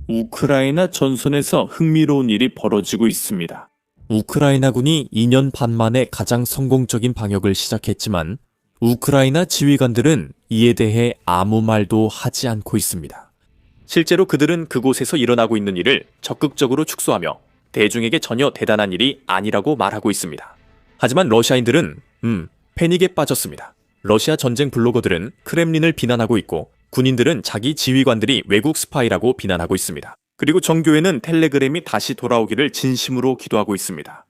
우크라이나 전선에서 흥미로운 일이 벌어지고 있습니다. 우크라이나군이 2년 반 만에 가장 성공적인 방역을 시작했지만 우크라이나 지휘관들은 이에 대해 아무 말도 하지 않고 있습니다. 실제로 그들은 그곳에서 일어나고 있는 일을 적극적으로 축소하며 대중에게 전혀 대단한 일이 아니라고 말하고 있습니다. 하지만 러시아인들은 패닉에 빠졌습니다. 러시아 전쟁 블로거들은 크렘린을 비난하고 있고 군인들은 자기 지휘관들이 외국 스파이라고 비난하고 있습니다. 그리고 정교회는 텔레그램이 다시 돌아오기를 진심으로 기도하고 있습니다.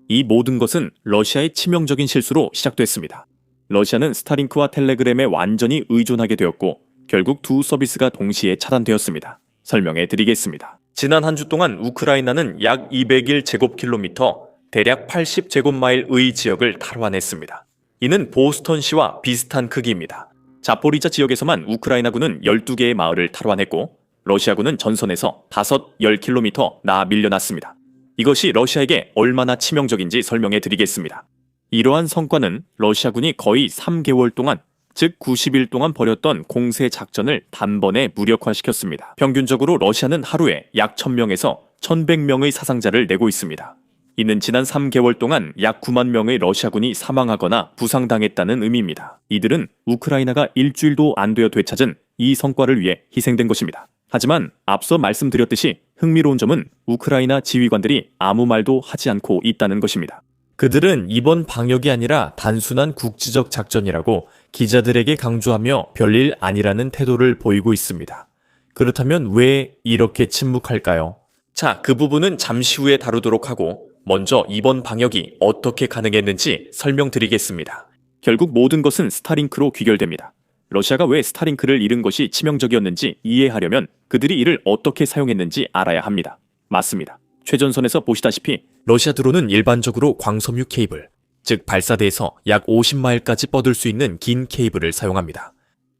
이 모든 것은 러시아의 치명적인 실수로 시작됐습니다. 러시아는 스타링크와 텔레그램에 완전히 의존하게 되었고 결국 두 서비스가 동시에 차단되었습니다. 설명해 드리겠습니다. 지난 한 주 동안 우크라이나는 약 201제곱킬로미터, 대략 80제곱마일의 지역을 탈환했습니다. 이는 보스턴시와 비슷한 크기입니다. 자포리자 지역에서만 우크라이나군은 12개의 마을을 탈환했고 러시아군은 전선에서 10킬로미터 나 밀려났습니다. 이것이 러시아에게 얼마나 치명적인지 설명해 드리겠습니다. 이러한 성과는 러시아군이 거의 3개월 동안, 즉 90일 동안 벌였던 공세 작전을 단번에 무력화시켰습니다. 평균적으로 러시아는 하루에 약 1000명에서 1100명의 사상자를 내고 있습니다. 이는 지난 3개월 동안 약 9만 명의 러시아군이 사망하거나 부상당했다는 의미입니다. 이들은 우크라이나가 일주일도 안 되어 되찾은 이 성과를 위해 희생된 것입니다. 하지만 앞서 말씀드렸듯이 흥미로운 점은 우크라이나 지휘관들이 아무 말도 하지 않고 있다는 것입니다. 그들은 이번 방역이 아니라 단순한 국지적 작전이라고 기자들에게 강조하며 별일 아니라는 태도를 보이고 있습니다. 그렇다면 왜 이렇게 침묵할까요? 자, 그 부분은 잠시 후에 다루도록 하고 먼저 이번 방역이 어떻게 가능했는지 설명드리겠습니다. 결국 모든 것은 스타링크로 귀결됩니다. 러시아가 왜 스타링크를 잃은 것이 치명적이었는지 이해하려면 그들이 이를 어떻게 사용했는지 알아야 합니다. 맞습니다. 최전선에서 보시다시피 러시아 드론은 일반적으로 광섬유 케이블, 즉 발사대에서 약 50마일까지 뻗을 수 있는 긴 케이블을 사용합니다.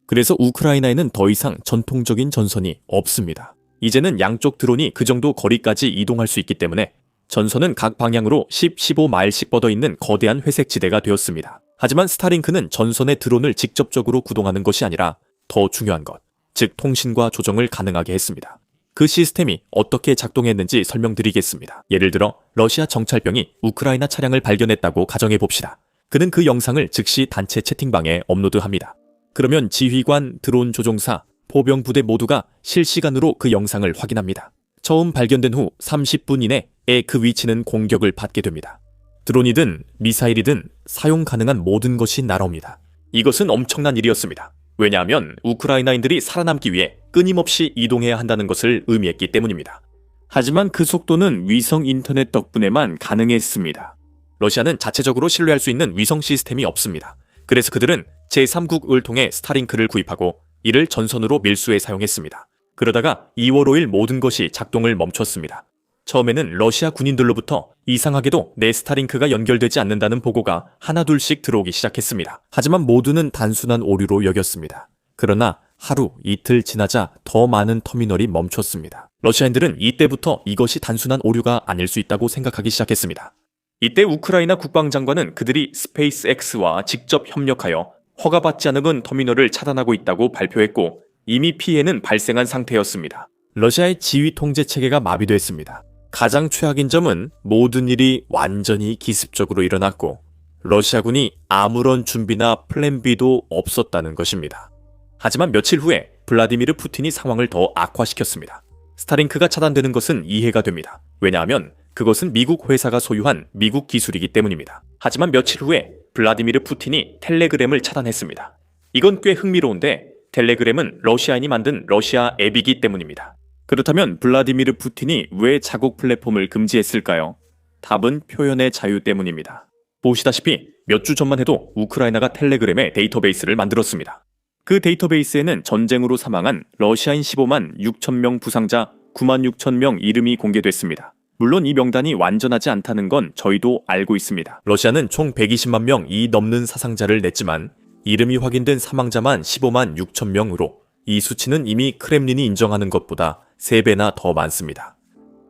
그래서 우크라이나에는 더 이상 전통적인 전선이 없습니다. 이제는 양쪽 드론이 그 정도 거리까지 이동할 수 있기 때문에 전선은 각 방향으로 15마일씩 뻗어 있는 거대한 회색 지대가 되었습니다. 하지만 스타링크는 전선의 드론을 직접적으로 구동하는 것이 아니라 더 중요한 것, 즉 통신과 조정을 가능하게 했습니다. 그 시스템이 어떻게 작동했는지 설명드리겠습니다. 예를 들어 러시아 정찰병이 우크라이나 차량을 발견했다고 가정해 봅시다. 그는 그 영상을 즉시 단체 채팅방에 업로드합니다. 그러면 지휘관, 드론 조종사, 포병 부대 모두가 실시간으로 그 영상을 확인합니다. 처음 발견된 후 30분 이내에 그 위치는 공격을 받게 됩니다. 드론이든 미사일이든 사용 가능한 모든 것이 날아옵니다. 이것은 엄청난 일이었습니다. 왜냐하면 우크라이나인들이 살아남기 위해 끊임없이 이동해야 한다는 것을 의미했기 때문입니다. 하지만 그 속도는 위성 인터넷 덕분에만 가능했습니다. 러시아는 자체적으로 신뢰할 수 있는 위성 시스템이 없습니다. 그래서 그들은 제3국을 통해 스타링크를 구입하고 이를 전선으로 밀수해 사용했습니다. 그러다가 2월 5일 모든 것이 작동을 멈췄습니다. 처음에는 러시아 군인들로부터 이상하게도 내 스타링크가 연결되지 않는다는 보고가 하나둘씩 들어오기 시작했습니다. 하지만 모두는 단순한 오류로 여겼습니다. 그러나 하루, 이틀 지나자 더 많은 터미널이 멈췄습니다. 러시아인들은 이때부터 이것이 단순한 오류가 아닐 수 있다고 생각하기 시작했습니다. 이때 우크라이나 국방장관은 그들이 스페이스X와 직접 협력하여 허가받지 않은 터미널을 차단하고 있다고 발표했고 이미 피해는 발생한 상태였습니다. 러시아의 지휘 통제 체계가 마비됐습니다. 가장 최악인 점은 모든 일이 완전히 기습적으로 일어났고 러시아군이 아무런 준비나 플랜 B도 없었다는 것입니다. 하지만 며칠 후에 블라디미르 푸틴이 상황을 더 악화시켰습니다. 스타링크가 차단되는 것은 이해가 됩니다. 왜냐하면 그것은 미국 회사가 소유한 미국 기술이기 때문입니다. 하지만 며칠 후에 블라디미르 푸틴이 텔레그램을 차단했습니다. 이건 꽤 흥미로운데 텔레그램은 러시아인이 만든 러시아 앱이기 때문입니다. 그렇다면 블라디미르 푸틴이 왜 자국 플랫폼을 금지했을까요? 답은 표현의 자유 때문입니다. 보시다시피 몇 주 전만 해도 우크라이나가 텔레그램의 데이터베이스를 만들었습니다. 그 데이터베이스에는 전쟁으로 사망한 러시아인 15만 6천 부상자 9만 6천 명 이름이 공개됐습니다. 물론 이 명단이 완전하지 않다는 건 저희도 알고 있습니다. 러시아는 총 120만 명이 넘는 사상자를 냈지만 이름이 확인된 사망자만 15만 6천 명으로 이 수치는 이미 크렘린이 인정하는 것보다 3배나 더 많습니다.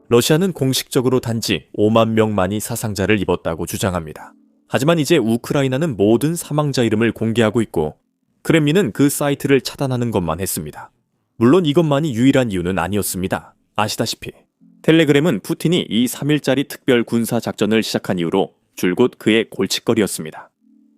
러시아는 공식적으로 단지 5만 명만이 사상자를 입었다고 주장합니다. 하지만 이제 우크라이나는 모든 사망자 이름을 공개하고 있고 크렘린은 그 사이트를 차단하는 것만 했습니다. 물론 이것만이 유일한 이유는 아니었습니다. 아시다시피 텔레그램은 푸틴이 이 3일짜리 특별 군사 작전을 시작한 이후로 줄곧 그의 골칫거리였습니다.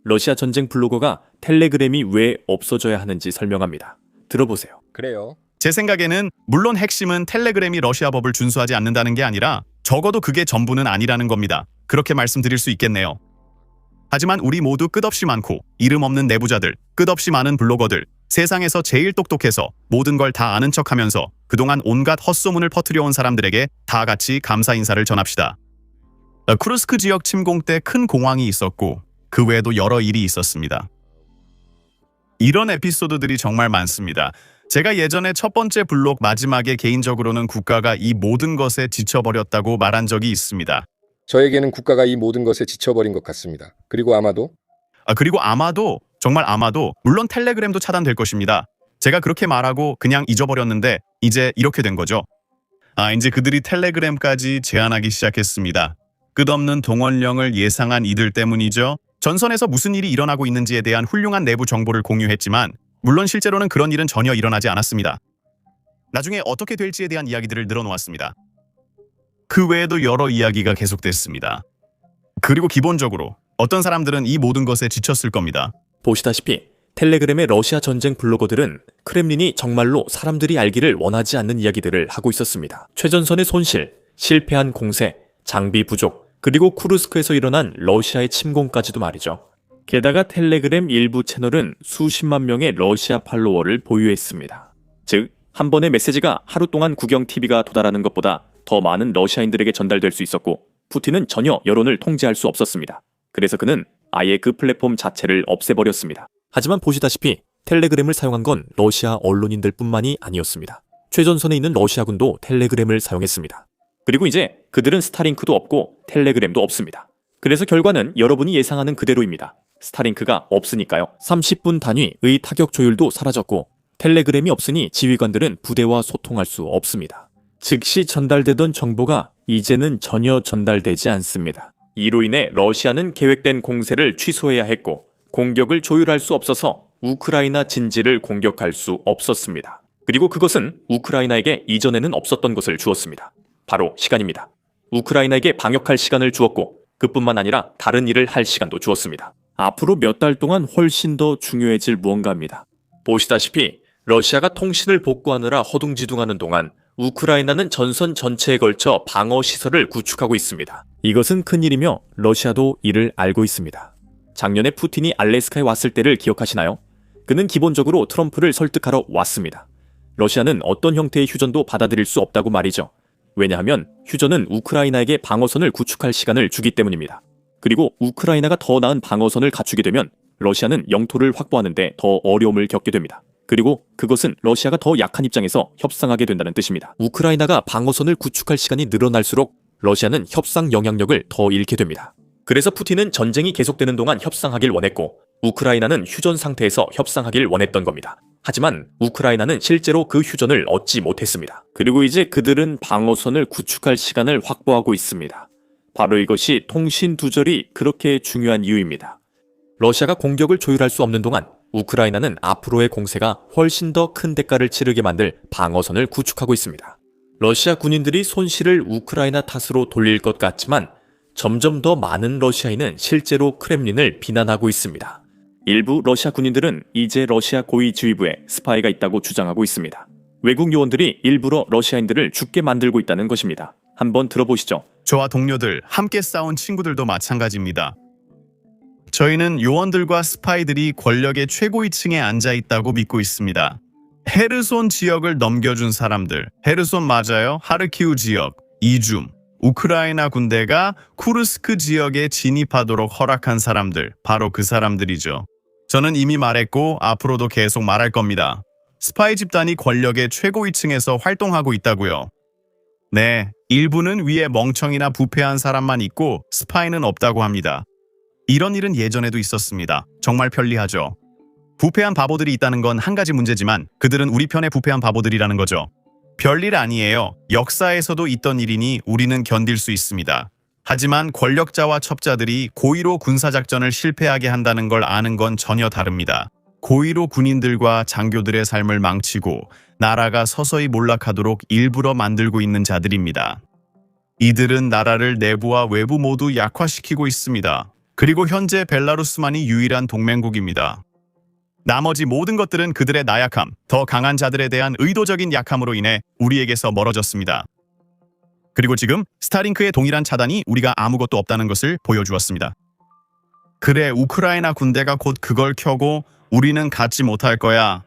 러시아 전쟁 블로거가 텔레그램이 왜 없어져야 하는지 설명합니다. 들어보세요. 그래요. 제 생각에는 물론 핵심은 텔레그램이 러시아 법을 준수하지 않는다는 게 아니라 적어도 그게 전부는 아니라는 겁니다. 그렇게 말씀드릴 수 있겠네요. 하지만 우리 모두 끝없이 많고 이름 없는 내부자들, 끝없이 많은 블로거들, 세상에서 제일 똑똑해서 모든 걸 다 아는 척하면서 그동안 온갖 헛소문을 퍼뜨려온 사람들에게 다 같이 감사 인사를 전합시다. 쿠르스크 지역 침공 때 큰 공황이 있었고 그 외에도 여러 일이 있었습니다. 이런 에피소드들이 정말 많습니다. 제가 예전에 첫 번째 블록 마지막에 개인적으로는 국가가 이 모든 것에 지쳐버렸다고 말한 적이 있습니다. 저에게는 국가가 이 모든 것에 지쳐버린 것 같습니다. 그리고 아마도 정말 아마도 물론 텔레그램도 차단될 것입니다. 제가 그렇게 말하고 그냥 잊어버렸는데 이제 이렇게 된 거죠. 이제 그들이 텔레그램까지 제한하기 시작했습니다. 끝없는 동원령을 예상한 이들 때문이죠. 전선에서 무슨 일이 일어나고 있는지에 대한 훌륭한 내부 정보를 공유했지만 물론 실제로는 그런 일은 전혀 일어나지 않았습니다. 나중에 어떻게 될지에 대한 이야기들을 늘어놓았습니다. 그 외에도 여러 이야기가 계속됐습니다. 그리고 기본적으로 어떤 사람들은 이 모든 것에 지쳤을 겁니다. 보시다시피 텔레그램의 러시아 전쟁 블로거들은 크렘린이 정말로 사람들이 알기를 원하지 않는 이야기들을 하고 있었습니다. 최전선의 손실, 실패한 공세, 장비 부족, 그리고 쿠르스크에서 일어난 러시아의 침공까지도 말이죠. 게다가 텔레그램 일부 채널은 수십만 명의 러시아 팔로워를 보유했습니다. 즉, 한 번의 메시지가 하루 동안 국영 TV가 도달하는 것보다 더 많은 러시아인들에게 전달될 수 있었고 푸틴은 전혀 여론을 통제할 수 없었습니다. 그래서 그는 아예 그 플랫폼 자체를 없애버렸습니다. 하지만 보시다시피 텔레그램을 사용한 건 러시아 언론인들 뿐만이 아니었습니다. 최전선에 있는 러시아군도 텔레그램을 사용했습니다. 그리고 이제 그들은 스타링크도 없고 텔레그램도 없습니다. 그래서 결과는 여러분이 예상하는 그대로입니다. 스타링크가 없으니까요. 30분 단위의 타격 조율도 사라졌고 텔레그램이 없으니 지휘관들은 부대와 소통할 수 없습니다. 즉시 전달되던 정보가 이제는 전혀 전달되지 않습니다. 이로 인해 러시아는 계획된 공세를 취소해야 했고 공격을 조율할 수 없어서 우크라이나 진지를 공격할 수 없었습니다. 그리고 그것은 우크라이나에게 이전에는 없었던 것을 주었습니다. 바로 시간입니다. 우크라이나에게 방역할 시간을 주었고 그뿐만 아니라 다른 일을 할 시간도 주었습니다. 앞으로 몇 달 동안 훨씬 더 중요해질 무언가입니다. 보시다시피 러시아가 통신을 복구하느라 허둥지둥하는 동안 우크라이나는 전선 전체에 걸쳐 방어 시설을 구축하고 있습니다. 이것은 큰일이며 러시아도 이를 알고 있습니다. 작년에 푸틴이 알래스카에 왔을 때를 기억하시나요? 그는 기본적으로 트럼프를 설득하러 왔습니다. 러시아는 어떤 형태의 휴전도 받아들일 수 없다고 말이죠. 왜냐하면 휴전은 우크라이나에게 방어선을 구축할 시간을 주기 때문입니다. 그리고 우크라이나가 더 나은 방어선을 갖추게 되면 러시아는 영토를 확보하는데 더 어려움을 겪게 됩니다. 그리고 그것은 러시아가 더 약한 입장에서 협상하게 된다는 뜻입니다. 우크라이나가 방어선을 구축할 시간이 늘어날수록 러시아는 협상 영향력을 더 잃게 됩니다. 그래서 푸틴은 전쟁이 계속되는 동안 협상하길 원했고 우크라이나는 휴전 상태에서 협상하길 원했던 겁니다. 하지만 우크라이나는 실제로 그 휴전을 얻지 못했습니다. 그리고 이제 그들은 방어선을 구축할 시간을 확보하고 있습니다. 바로 이것이 통신 두절이 그렇게 중요한 이유입니다. 러시아가 공격을 조율할 수 없는 동안 우크라이나는 앞으로의 공세가 훨씬 더 큰 대가를 치르게 만들 방어선을 구축하고 있습니다. 러시아 군인들이 손실을 우크라이나 탓으로 돌릴 것 같지만 점점 더 많은 러시아인은 실제로 크렘린을 비난하고 있습니다. 일부 러시아 군인들은 이제 러시아 고위 지휘부에 스파이가 있다고 주장하고 있습니다. 외국 요원들이 일부러 러시아인들을 죽게 만들고 있다는 것입니다. 한번 들어보시죠. 저와 동료들, 함께 싸운 친구들도 마찬가지입니다. 저희는 요원들과 스파이들이 권력의 최고위층에 앉아 있다고 믿고 있습니다. 헤르손 지역을 넘겨준 사람들, 헤르손 맞아요? 하르키우 지역, 이줌, 우크라이나 군대가 쿠르스크 지역에 진입하도록 허락한 사람들, 바로 그 사람들이죠. 저는 이미 말했고 앞으로도 계속 말할 겁니다. 스파이 집단이 권력의 최고위층에서 활동하고 있다고요. 네, 일부는 위에 멍청이나 부패한 사람만 있고 스파이는 없다고 합니다. 이런 일은 예전에도 있었습니다. 정말 편리하죠. 부패한 바보들이 있다는 건 한 가지 문제지만 그들은 우리 편의 부패한 바보들이라는 거죠. 별일 아니에요. 역사에서도 있던 일이니 우리는 견딜 수 있습니다. 하지만 권력자와 첩자들이 고의로 군사작전을 실패하게 한다는 걸 아는 건 전혀 다릅니다. 고의로 군인들과 장교들의 삶을 망치고 나라가 서서히 몰락하도록 일부러 만들고 있는 자들입니다. 이들은 나라를 내부와 외부 모두 약화시키고 있습니다. 그리고 현재 벨라루스만이 유일한 동맹국입니다. 나머지 모든 것들은 그들의 나약함, 더 강한 자들에 대한 의도적인 약함으로 인해 우리에게서 멀어졌습니다. 그리고 지금 스타링크의 동일한 차단이 우리가 아무것도 없다는 것을 보여주었습니다. 그래, 우크라이나 군대가 곧 그걸 켜고 우리는 갖지 못할 거야.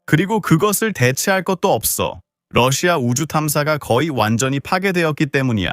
그리고 그것을 대체할 것도 없어. 러시아 우주 탐사가 거의 완전히 파괴되었기 때문이야.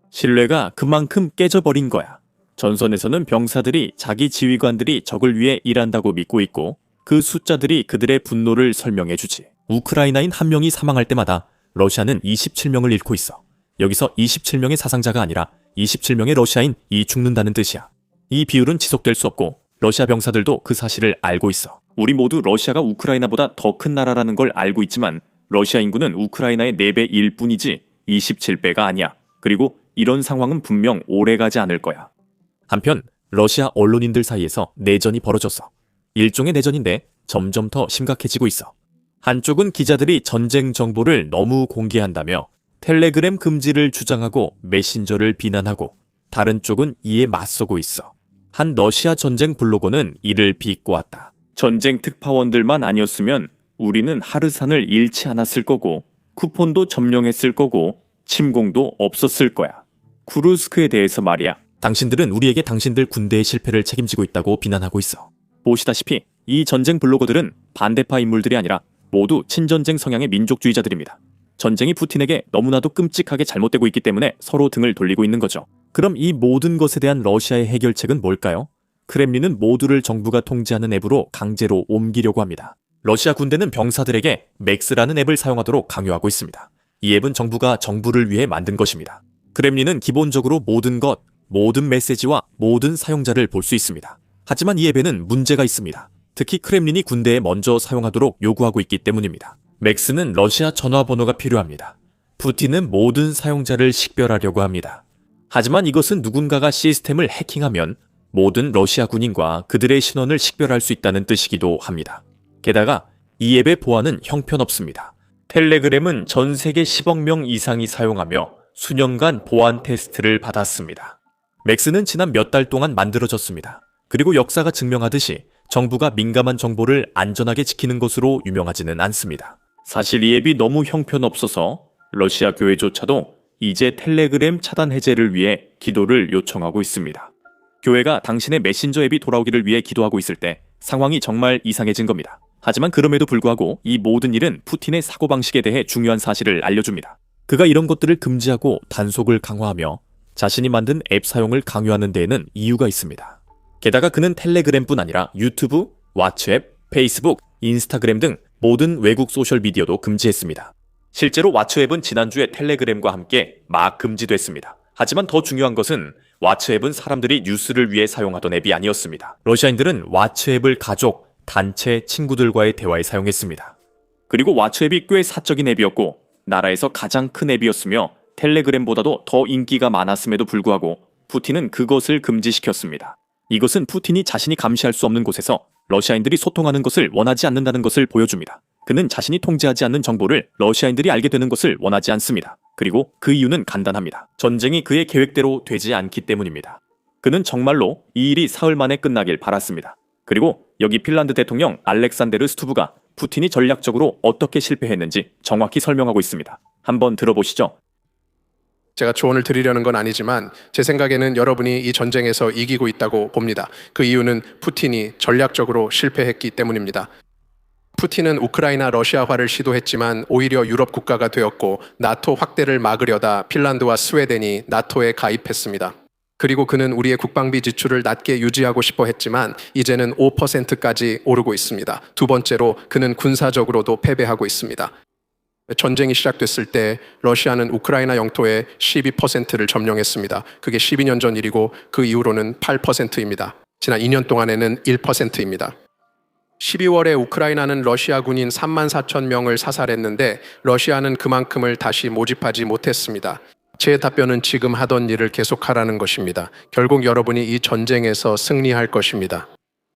신뢰가 그만큼 깨져버린 거야. 전선에서는 병사들이 자기 지휘관들이 적을 위해 일한다고 믿고 있고 그 숫자들이 그들의 분노를 설명해주지. 우크라이나인 한 명이 사망할 때마다 러시아는 27명을 잃고 있어. 여기서 27명의 사상자가 아니라 27명의 러시아인이 죽는다는 뜻이야. 이 비율은 지속될 수 없고 러시아 병사들도 그 사실을 알고 있어. 우리 모두 러시아가 우크라이나보다 더 큰 나라라는 걸 알고 있지만 러시아 인구는 우크라이나의 4배일 뿐이지 27배가 아니야. 그리고 이런 상황은 분명 오래가지 않을 거야. 한편 러시아 언론인들 사이에서 내전이 벌어졌어. 일종의 내전인데 점점 더 심각해지고 있어. 한쪽은 기자들이 전쟁 정보를 너무 공개한다며 텔레그램 금지를 주장하고 메신저를 비난하고 다른 쪽은 이에 맞서고 있어. 한 러시아 전쟁 블로거는 이를 비꼬았다. 전쟁 특파원들만 아니었으면 우리는 하르산을 잃지 않았을 거고 쿠폰도 점령했을 거고 침공도 없었을 거야. 쿠르스크에 대해서 말이야. 당신들은 우리에게 당신들 군대의 실패를 책임지고 있다고 비난하고 있어. 보시다시피 이 전쟁 블로거들은 반대파 인물들이 아니라 모두 친전쟁 성향의 민족주의자들입니다. 전쟁이 푸틴에게 너무나도 끔찍하게 잘못되고 있기 때문에 서로 등을 돌리고 있는 거죠. 그럼 이 모든 것에 대한 러시아의 해결책은 뭘까요? 크렘린은 모두를 정부가 통제하는 앱으로 강제로 옮기려고 합니다. 러시아 군대는 병사들에게 맥스라는 앱을 사용하도록 강요하고 있습니다. 이 앱은 정부가 정부를 위해 만든 것입니다. 크렘린은 기본적으로 모든 것, 모든 메시지와 모든 사용자를 볼 수 있습니다. 하지만 이 앱에는 문제가 있습니다. 특히 크렘린이 군대에 먼저 사용하도록 요구하고 있기 때문입니다. 맥스는 러시아 전화번호가 필요합니다. 푸틴은 모든 사용자를 식별하려고 합니다. 하지만 이것은 누군가가 시스템을 해킹하면 모든 러시아 군인과 그들의 신원을 식별할 수 있다는 뜻이기도 합니다. 게다가 이 앱의 보안은 형편없습니다. 텔레그램은 전 세계 10억 명 이상이 사용하며 수년간 보안 테스트를 받았습니다. 맥스는 지난 몇 달 동안 만들어졌습니다. 그리고 역사가 증명하듯이 정부가 민감한 정보를 안전하게 지키는 것으로 유명하지는 않습니다. 사실 이 앱이 너무 형편없어서 러시아 교회조차도 이제 텔레그램 차단 해제를 위해 기도를 요청하고 있습니다. 교회가 당신의 메신저 앱이 돌아오기를 위해 기도하고 있을 때 상황이 정말 이상해진 겁니다. 하지만 그럼에도 불구하고 이 모든 일은 푸틴의 사고방식에 대해 중요한 사실을 알려줍니다. 그가 이런 것들을 금지하고 단속을 강화하며 자신이 만든 앱 사용을 강요하는 데에는 이유가 있습니다. 게다가 그는 텔레그램뿐 아니라 유튜브, 왓츠앱, 페이스북, 인스타그램 등 모든 외국 소셜미디어도 금지했습니다. 실제로 왓츠앱은 지난주에 텔레그램과 함께 막 금지됐습니다. 하지만 더 중요한 것은 왓츠앱은 사람들이 뉴스를 위해 사용하던 앱이 아니었습니다. 러시아인들은 왓츠앱을 가족, 단체, 친구들과의 대화에 사용했습니다. 그리고 왓츠앱이 꽤 사적인 앱이었고 나라에서 가장 큰 앱이었으며 텔레그램보다도 더 인기가 많았음에도 불구하고 푸틴은 그것을 금지시켰습니다. 이것은 푸틴이 자신이 감시할 수 없는 곳에서 러시아인들이 소통하는 것을 원하지 않는다는 것을 보여줍니다. 그는 자신이 통제하지 않는 정보를 러시아인들이 알게 되는 것을 원하지 않습니다. 그리고 그 이유는 간단합니다. 전쟁이 그의 계획대로 되지 않기 때문입니다. 그는 정말로 이 일이 사흘 만에 끝나길 바랐습니다. 그리고 여기 핀란드 대통령 알렉산데르 스투브가 푸틴이 전략적으로 어떻게 실패했는지 정확히 설명하고 있습니다. 한번 들어보시죠. 제가 조언을 드리려는 건 아니지만 제 생각에는 여러분이 이 전쟁에서 이기고 있다고 봅니다. 그 이유는 푸틴이 전략적으로 실패했기 때문입니다. 푸틴은 우크라이나 러시아화를 시도했지만 오히려 유럽 국가가 되었고 나토 확대를 막으려다 핀란드와 스웨덴이 나토에 가입했습니다. 그리고 그는 우리의 국방비 지출을 낮게 유지하고 싶어 했지만 이제는 5%까지 오르고 있습니다. 두 번째로 그는 군사적으로도 패배하고 있습니다. 전쟁이 시작됐을 때 러시아는 우크라이나 영토의 12%를 점령했습니다. 그게 12년 전 일이고 그 이후로는 8%입니다. 지난 2년 동안에는 1%입니다. 12월에 우크라이나는 러시아 군인 34,000명을 사살했는데 러시아는 그만큼을 다시 모집하지 못했습니다. 제 답변은 지금 하던 일을 계속하라는 것입니다. 결국 여러분이 이 전쟁에서 승리할 것입니다.